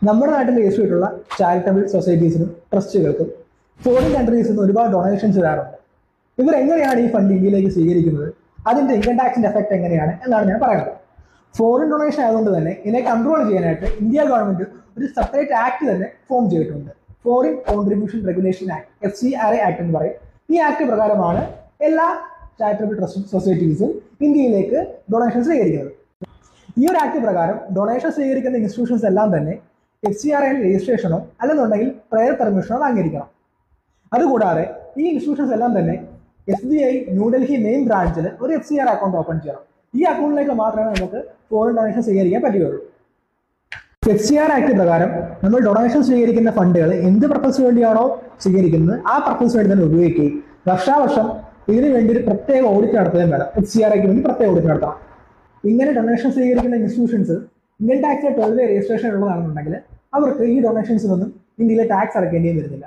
നമ്മുടെ നാട്ടിൽ രജിസ്റ്റർ ചെയ്തിട്ടുള്ള ചാരിറ്റബിൾ സൊസൈറ്റീസിനും ട്രസ്റ്റുകൾക്കും ഫോറിൻ കൺട്രീസിൽ നിന്ന് ഒരുപാട് ഡൊണേഷൻസ് വരാറുണ്ട്. ഇവർ എങ്ങനെയാണ് ഈ ഫണ്ട് ഇന്ത്യയിലേക്ക് സ്വീകരിക്കുന്നത്, അതിന്റെ ഇൻകം ടാക്സിന്റെ എഫക്ട് എങ്ങനെയാണ് എന്നാണ് ഞാൻ പറയുന്നത്. ഫോറിൻ ഡൊണേഷൻ ആയതുകൊണ്ട് തന്നെ ഇതിനെ കൺട്രോൾ ചെയ്യാനായിട്ട് ഇന്ത്യ ഗവൺമെന്റ് ഒരു സെപ്പറേറ്റ് ആക്ട് തന്നെ ഫോം ചെയ്തിട്ടുണ്ട്. Foreign contribution regulation act, FCRA act എന്ന് പറയും. ഈ ആക്ട് പ്രകാരമാണ് എല്ലാ ചാരിറ്റബിൾ ട്രസ്റ്റ് സൊസൈറ്റീസും ഇന്ത്യയിലേക്ക് ഡൊണേഷൻ സ്വീകരിക്കുന്നത്. ഈ ഒരു ആക്ട് പ്രകാരം ഡൊണേഷൻ സ്വീകരിക്കുന്ന ഇൻസ്റ്റിറ്റ്യൂഷൻസ് എല്ലാം തന്നെ FCRA രജിസ്ട്രേഷനോ അല്ലെന്നുണ്ടെങ്കിൽ പ്രയർ പെർമിഷനോ വാങ്ങിയിരിക്കണം. അതുകൂടാതെ ഈ ഇൻസ്റ്റിറ്റ്യൂഷൻസ് എല്ലാം തന്നെ SBI ന്യൂഡൽഹി മെയിൻ ബ്രാഞ്ചിൽ ഒരു FCRA അക്കൗണ്ട് ഓപ്പൺ ചെയ്യണം. ഈ അക്കൗണ്ടിലേക്ക് മാത്രമേ നമുക്ക് ഫോറിൻ ഡൊണേഷൻ സ്വീകരിക്കാൻ പറ്റുകയുള്ളൂ. FCRA ആക്ട് പ്രകാരം നമ്മൾ ഡൊണേഷൻ സ്വീകരിക്കുന്ന ഫണ്ടുകൾ എന്ത് പർപ്പസ് വേണ്ടിയാണോ സ്വീകരിക്കുന്നത് ആ പർപ്പസ് വേണ്ടി തന്നെ ഉപയോഗിക്കുകയും വർഷാവർഷം ഇതിനു വേണ്ടി ഒരു പ്രത്യേക ഓഡിറ്റ് നടത്തുകയും വേണം. FCRAക്ക് വേണ്ടി പ്രത്യേക ഓഡിറ്റ് നടത്തണം. ഇങ്ങനെ ഡൊണേഷൻ സ്വീകരിക്കുന്ന ഇൻസ്റ്റിറ്റ്യൂഷൻസ് ഇൻകം ടാക്സിലെ 12 രജിസ്ട്രേഷൻ ഉള്ളതാണെന്നുണ്ടെങ്കിൽ അവർക്ക് ഈ ഡൊണേഷൻസിനൊന്നും ഇന്ത്യയിലെ ടാക്സ് അടയ്ക്കേണ്ടിയും വരുന്നില്ല.